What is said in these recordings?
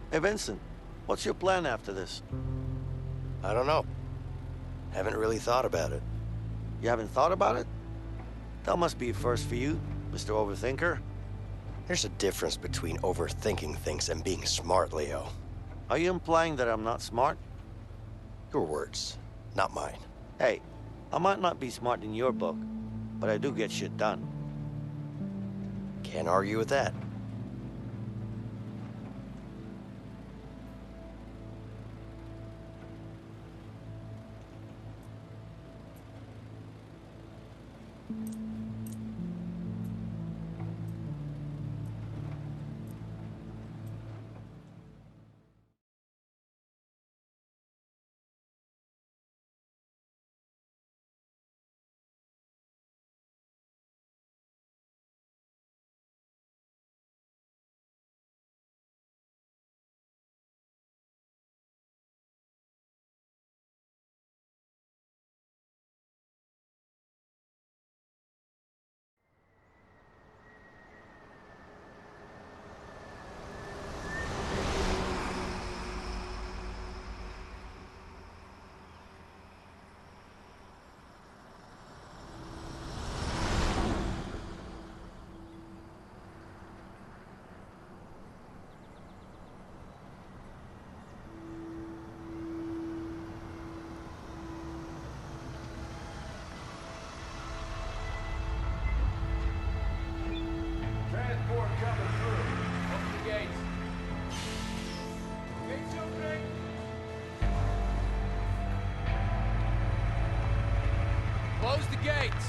Hey, Vincent, what's your plan after this? I don't know. Haven't really thought about it. You haven't thought about it? That must be a first for you, Mr. Overthinker. There's a difference between overthinking things and being smart, Leo. Are you implying that I'm not smart? Your words, not mine. Hey, I might not be smart in your book, but I do get shit done. Can't argue with that. Transport coming through. Open the gates. Gates opening. Close the gates.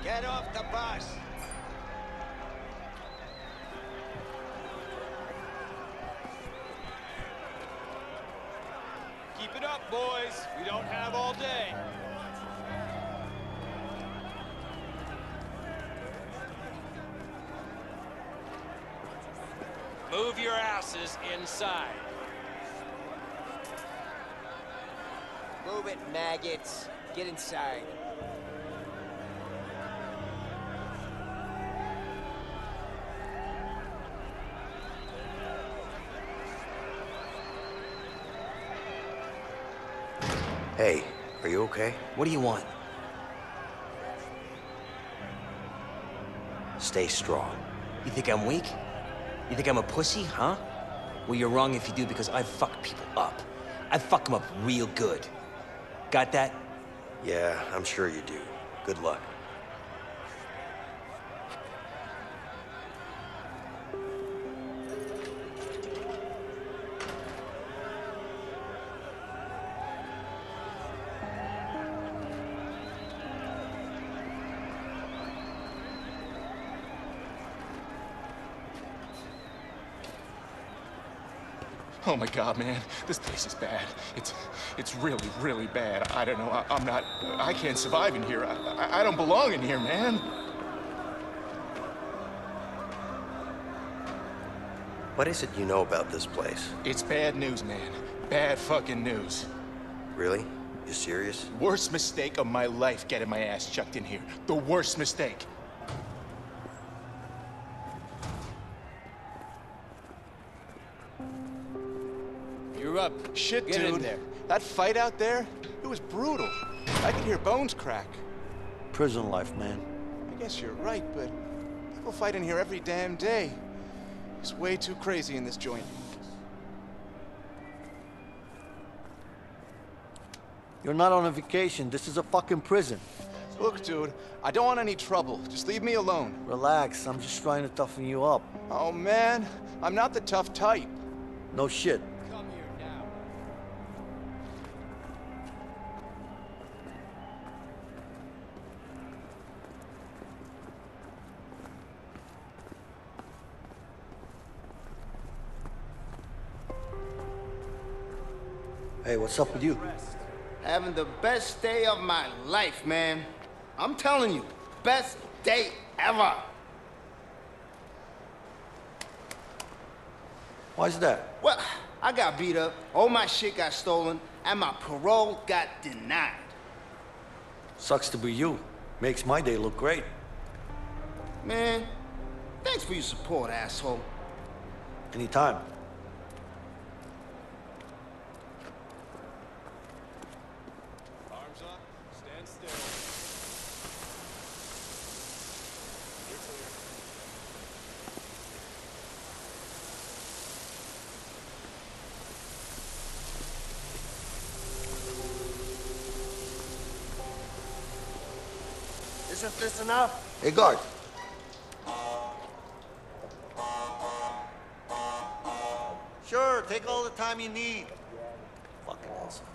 Get off the bus! Keep it up, boys. We don't have all day. Move your asses inside. Move it, maggots. Get inside. Hey, are you okay? What do you want? Stay strong. You think I'm weak? You think I'm a pussy, huh? Well, you're wrong if you do, because I fuck people up. I fuck them up real good. Got that? Yeah, I'm sure you do. Good luck. Oh my God, man, this place is bad. It's really, really bad. I don't know. I can't survive in here. I don't belong in here, man. What is it you know about this place? It's bad news, man. Bad fucking news. Really? You serious? Worst mistake of my life getting my ass chucked in here. The worst mistake. You're up. Shit, Get dude. in there. That fight out there, it was brutal. I could hear bones crack. Prison life, man. I guess you're right, but people fight in here every damn day. It's way too crazy in this joint. You're not on a vacation. This is a fucking prison. Look, dude, I don't want any trouble. Just leave me alone. Relax, I'm just trying to toughen you up. Oh, man, I'm not the tough type. No shit. Come here now. Hey, what's up with you? Having the best day of my life, man. I'm telling you, best day ever. Why's that? Well, I got beat up, all my shit got stolen, and my parole got denied. Sucks to be you. Makes my day look great. Man, thanks for your support, asshole. Anytime. Arms up. Stand still. You're clear. Isn't this enough? Hey, guard. Sure, take all the time you need. Fucking asshole.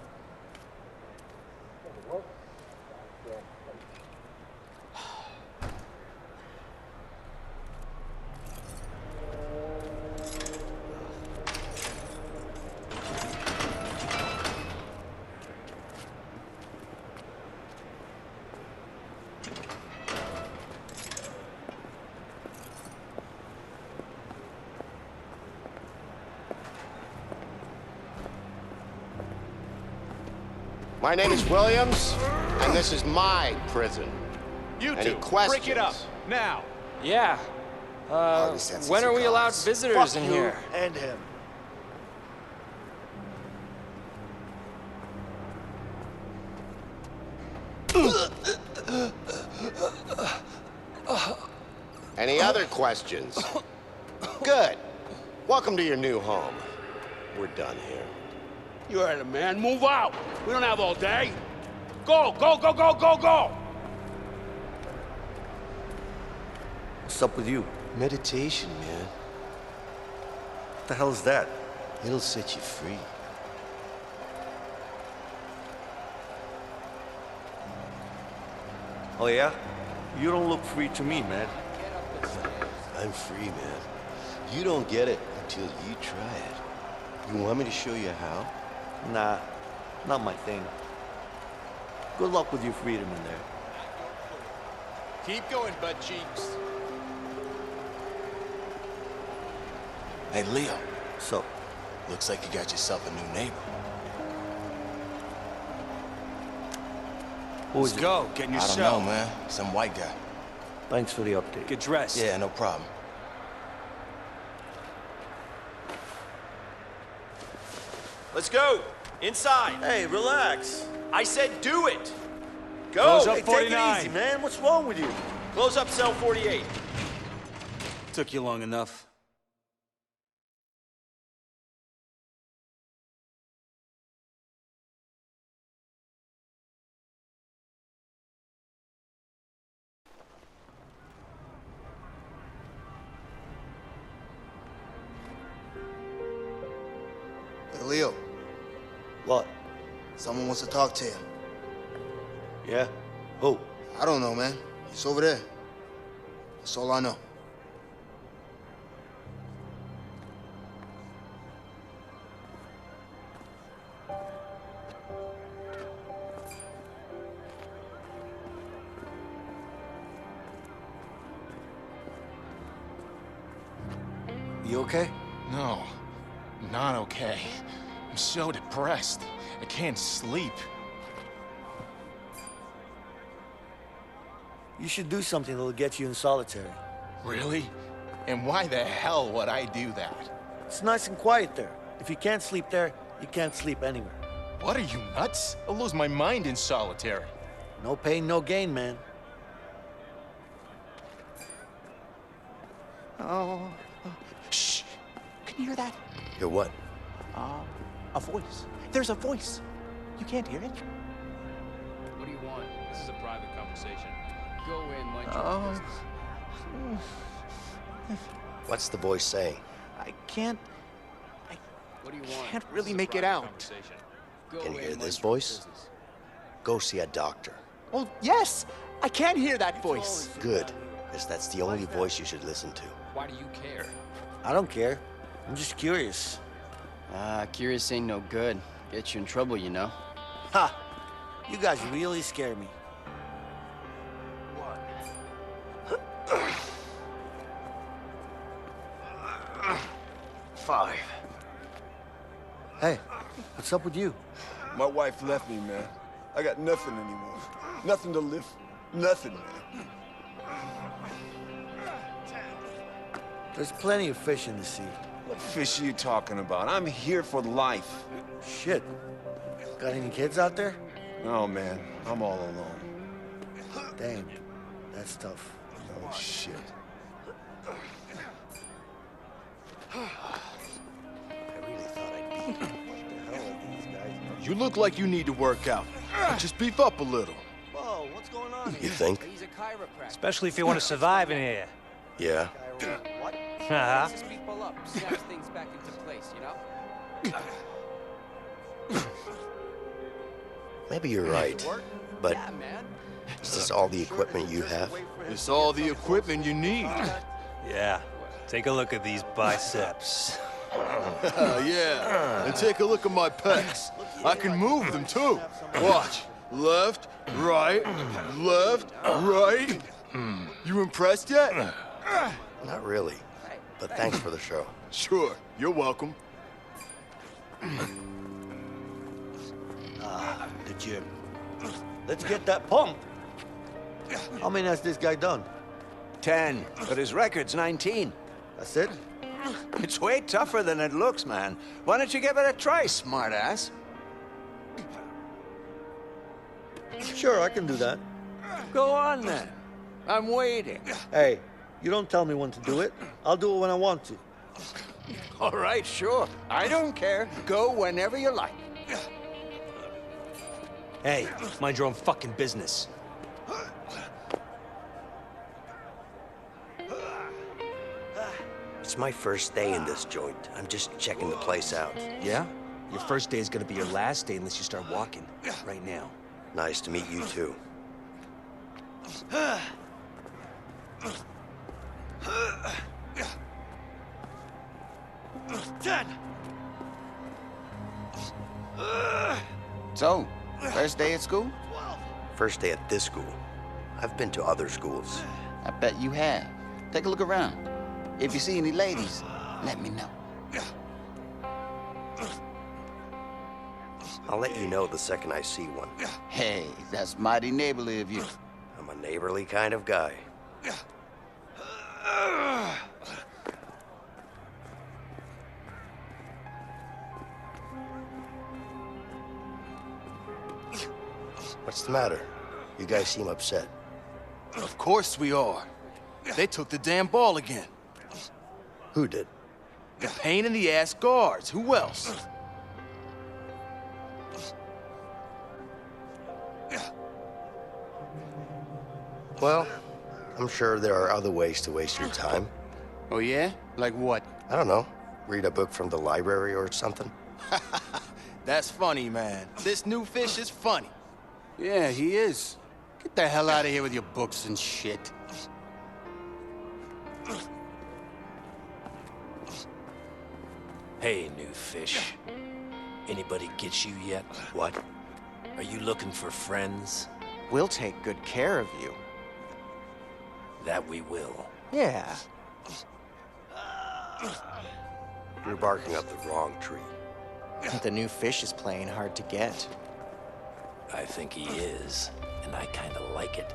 My name is Williams, and this is my prison. You Any two, questions? break it up now. Yeah. When are we allowed visitors in here? And him. Any other questions? Good. Welcome to your new home. We're done here. You heard him, man. Move out. We don't have all day. Go, go, go, go, go, go! What's up with you? Meditation, man. What the hell is that? It'll set you free. Oh, yeah? You don't look free to me, man. I'm free, man. You don't get it until you try it. You want me to show you how? Nah, not my thing. Good luck with your freedom in there. Keep going, butt cheeks. Hey, Leo, So, looks like you got yourself a new neighbor. who is Let's it? go. Get in your I don't cell. know, man. Some white guy. Thanks for the update. Get dressed. Yeah, no problem. Let's go. Inside. Hey, relax. I said do it. Go. Close up Hey, take 49. it easy, man. What's wrong with you? Close up cell 48. Took you long enough. Hey, Leo, What? someone wants to talk to you. Yeah? Who? I don't know, man. He's over there. That's all I know. You okay? No, I'm not okay. I'm so depressed. I can't sleep. You should do something that'll get you in solitary. Really? And why the hell would I do that? It's nice and quiet there. If you can't sleep there, you can't sleep anywhere. What, are you nuts? I'll lose my mind in solitary. No pain, no gain, man. Shh! Can you hear that? Hear what? A voice. There's a voice. You can't hear it? conversation. Go in, mind your Oh. business. What's the voice saying? I can't What do you want? can't really make it Private out. conversation. Go Can you in, hear mind this your voice? business. Go see a doctor. Well, yes, I can hear that voice. Good, because that's the only voice you should listen to. Why do you care? I don't care. I'm just curious. Curious ain't no good. Get you in trouble, you know. Ha! You guys really scare me. 5. Hey, what's up with you? My wife left me, man. I got nothing anymore. Nothing to live for. Nothing, man. There's plenty of fish in the sea. What fish are you talking about? I'm here for life. Shit. Got any kids out there? No, man. I'm all alone. Damn, that's tough. Oh, shit. I really thought I'd beat him. What the hell are these guys? You look like you need to work out. Just beef up a little. Whoa, what's going on You think? He's a chiropractor. Especially if you want to survive in here. Yeah. What? Uh-huh. Raises people up, snaps things back into place, you know? Maybe you're right. But Yeah, man. is this all the equipment you have? It's all the equipment you need. Yeah. Take a look at these biceps. Yeah. And take a look at my pecs. I can move them too. Watch. Left, right, left, right. You impressed yet? Not really. But thanks for the show. Sure. You're welcome. The gym. Let's get that pump. How many has this guy done? 10, but his record's 19. That's it? It's way tougher than it looks, man. Why don't you give it a try, smartass? Sure, I can do that. Go on, then. I'm waiting. Hey, you don't tell me when to do it. I'll do it when I want to. All right, sure. I don't care. Go whenever you like. Hey, mind your own fucking business. It's my first day in this joint. I'm just checking the place out. Yeah? Your first day is gonna be your last day unless you start walking. Right now. Nice to meet you too. So, first day at school? First day at this school. I've been to other schools. I bet you have. Take a look around. If you see any ladies, let me know. I'll let you know the second I see one. Hey, that's mighty neighborly of you. I'm a neighborly kind of guy. What's the matter? You guys seem upset. Of course we are. They took the damn ball again. Who did? The pain in the ass guards. Who else? Well, I'm sure there are other ways to waste your time. Oh, yeah? Like what? I don't know. Read a book from the library or something. That's funny, man. This new fish is funny. Yeah, he is. Get the hell out of here with your books and shit. Hey, new fish. Anybody get you yet? What? Are you looking for friends? We'll take good care of you. That we will. Yeah. You're barking up the wrong tree. The new fish is playing hard to get. I think he is, and I kinda like it.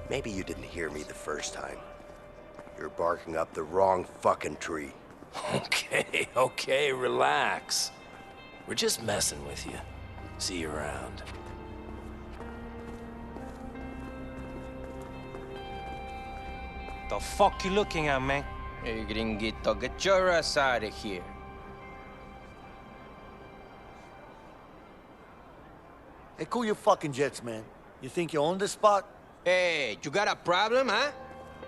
Maybe you didn't hear me the first time. You're barking up the wrong fucking tree. Okay, relax. We're just messing with you. See you around. The fuck you looking at, man? Hey, gringuito, get your ass out of here. Hey, cool your fucking jets, man. You think you own this spot? Hey, you got a problem, huh?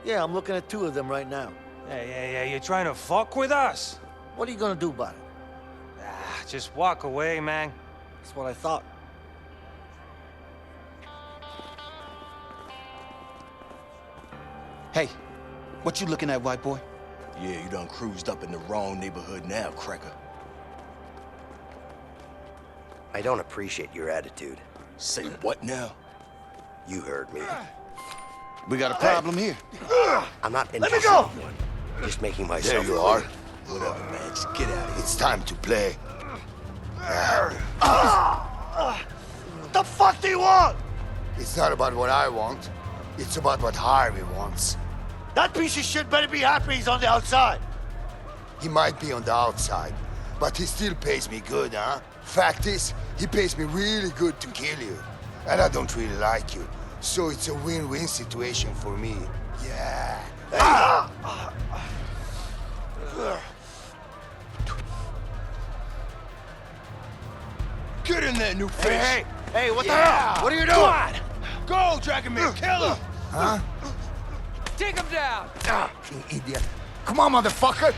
Yeah, I'm looking at 2 of them right now. Hey, you trying to fuck with us? What are you gonna do about it? Just walk away, man. That's what I thought. Hey, what you looking at, white boy? Yeah, you done cruised up in the wrong neighborhood now, cracker. I don't appreciate your attitude. Say what now? You heard me. We got a problem here. I'm not Let me interested go! in one. Just making myself There you are. clear. Whatever, man. Just get out of here. It's time to play. What the fuck do you want? It's not about what I want. It's about what Harvey wants. That piece of shit better be happy he's on the outside. He might be on the outside, but he still pays me good, huh? Fact is, he pays me really good to kill you. And I don't really like you. So it's a win-win situation for me. Yeah. Get in there, new fish. Hey, what the hell? What are you doing? Come on. Go, Dragonman, kill him. Huh? Take him down! You idiot. Come on, motherfucker!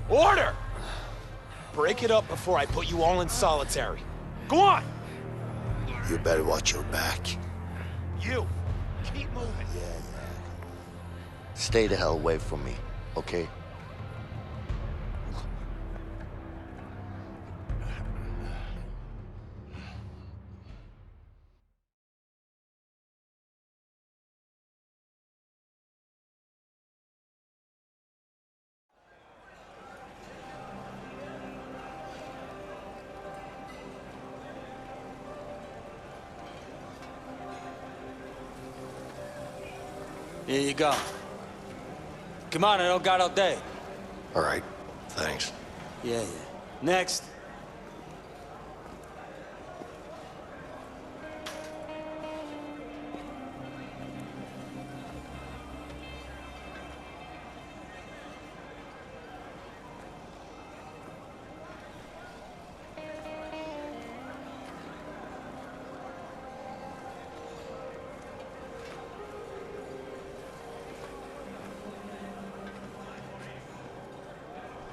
Order! Break it up before I put you all in solitary. Go on! You better watch your back. You! Keep moving. Stay the hell away from me, okay? Here you go. Come on, I don't got all day. All right, thanks. Yeah. Next.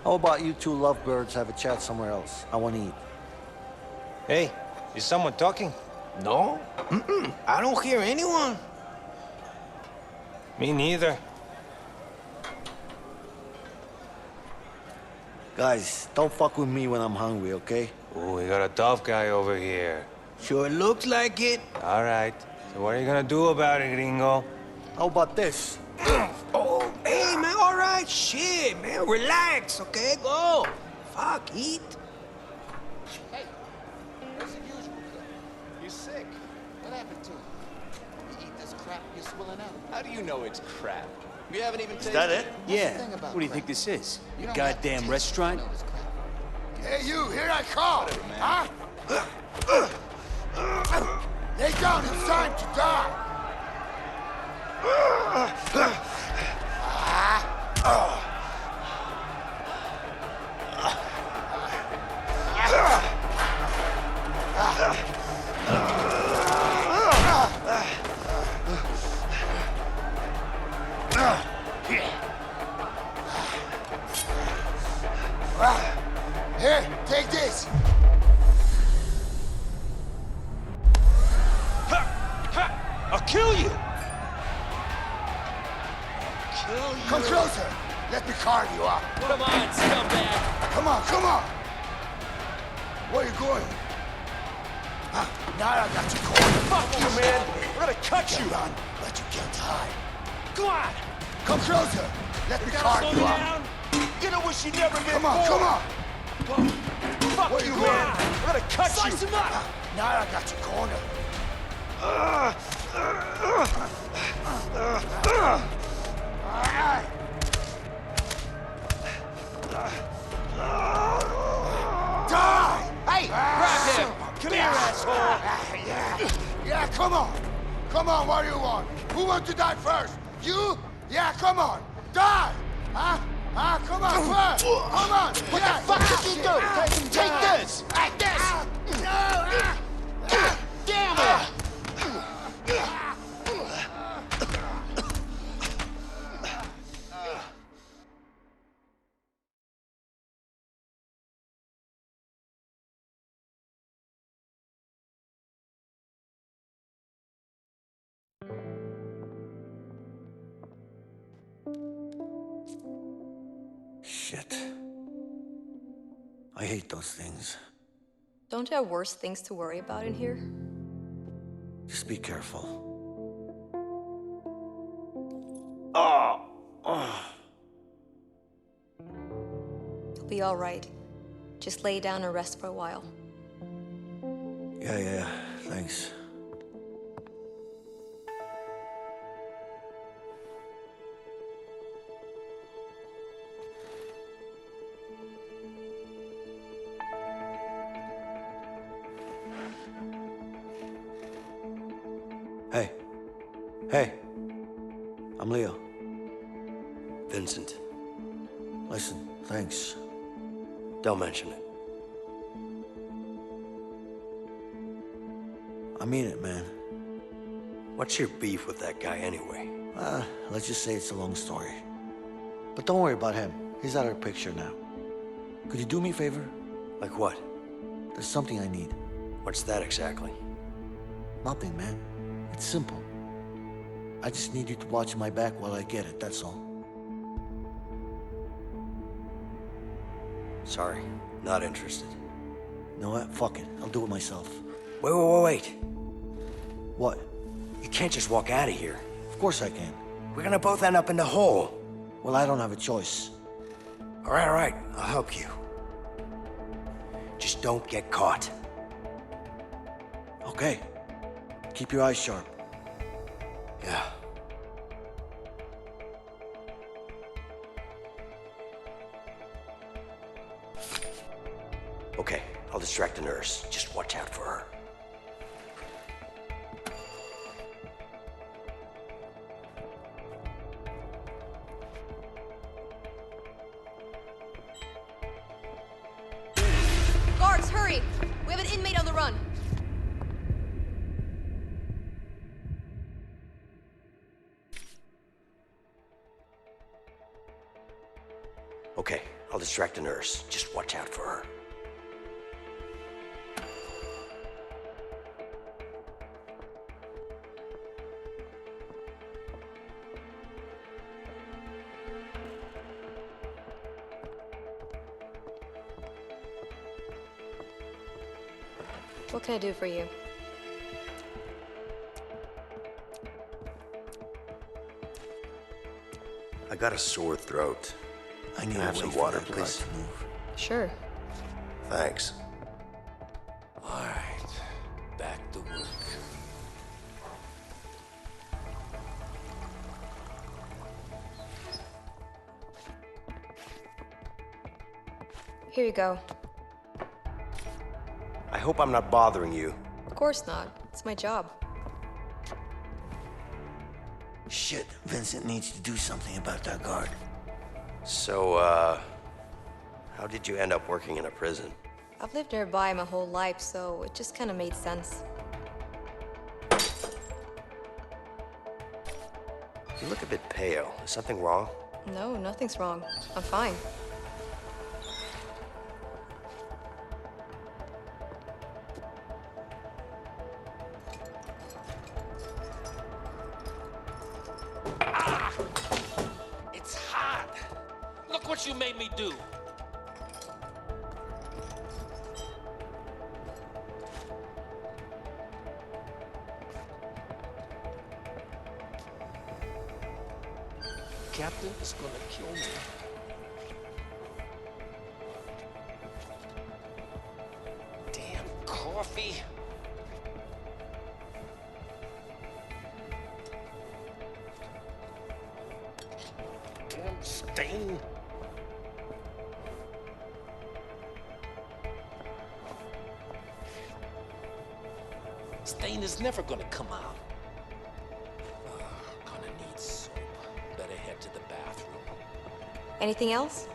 How about you 2 lovebirds have a chat somewhere else? I want to eat. Hey, is someone talking? No? I don't hear anyone. Me neither. Guys, don't fuck with me when I'm hungry, okay? Ooh, we got a tough guy over here. Sure looks like it. All right. So what are you gonna do about it, gringo? How about this? Oh, hey, man, all right. Shit, man, relax, okay? Go. Fuck, eat. Hey, where's the usual guy? He's sick. What happened to him? You eat this crap, you're swilling out. How do you know it's crap? You haven't even tasted that it? Yeah. What do you think this is? You don't have to taste restaurant? it, you know it's crap. Hey, you, here I come! Huh? Lay down, it's time to die! Come closer. Let me carve you up. Come on, scumbag. Come on, come on. Where are you going? Huh? Now I got you cornered. Fuck you, man. We're gonna cut you. Run, but you can't hide. Come on. Come closer. Let me carve you up. You know what she never been Come on, born. come on. Fuck Where you, you man. going? We're gonna cut Slice you. him up. Now I got you cornered. Die! Hey, grab him. Come here, asshole. Yeah, come on. Come on, what do you want? Who wants to die first? You? Yeah, come on. Die! Huh? Huh? Come on, first. Come on. What the fuck did you do? Take this. Like this. Damn it. Shit. I hate those things. Don't you have worse things to worry about in here? Just be careful. Oh. You'll be all right. Just lay down and rest for a while. Yeah, thanks. Hey, I'm Leo. Vincent, Listen, thanks. don't mention it. I mean it, man. What's your beef with that guy anyway? Let's just say it's a long story. But don't worry about him. He's out of the picture now. Could you do me a favor? Like what? There's something I need. What's that exactly? Nothing, man. It's simple. I just need you to watch my back while I get it, that's all. Sorry, not interested. You know what? Fuck it. I'll do it myself. Wait. What? You can't just walk out of here. Of course I can. We're gonna both end up in the hole. Well, I don't have a choice. All right, I'll help you. Just don't get caught. Okay. Keep your eyes sharp. Yeah. Okay, I'll distract the nurse. Just watch out for her. Guards, hurry! We have an inmate on the run. Okay, I'll distract the nurse. Just watch out for her. What can I do for you? I got a sore throat. I need Can I have a way some for water, that blood please? to move. Sure. Thanks. All right, back to work. Here you go. I hope I'm not bothering you. Of course not. It's my job. Shit, Vincent needs to do something about that guard. So, how did you end up working in a prison? I've lived nearby my whole life, so it just kind of made sense. You look a bit pale. Is something wrong? No, nothing's wrong. I'm fine. It's Look what you made me do. Captain is gonna kill me. Damn coffee. Damn stain. Stain is never gonna come out. Gonna need soap. Better head to the bathroom. Anything else?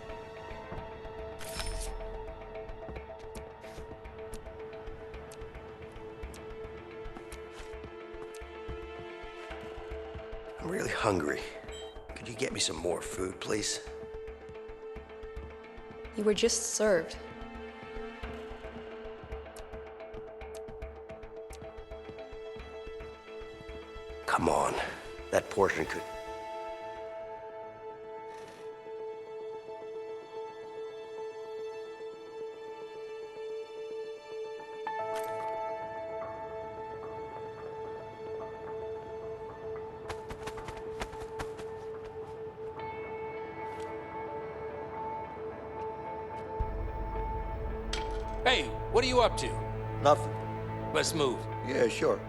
I'm really hungry. Could you get me some more food, please? You were just served. Come on. That portion could... Hey, what are you up to? Nothing. Let's move. Yeah, sure.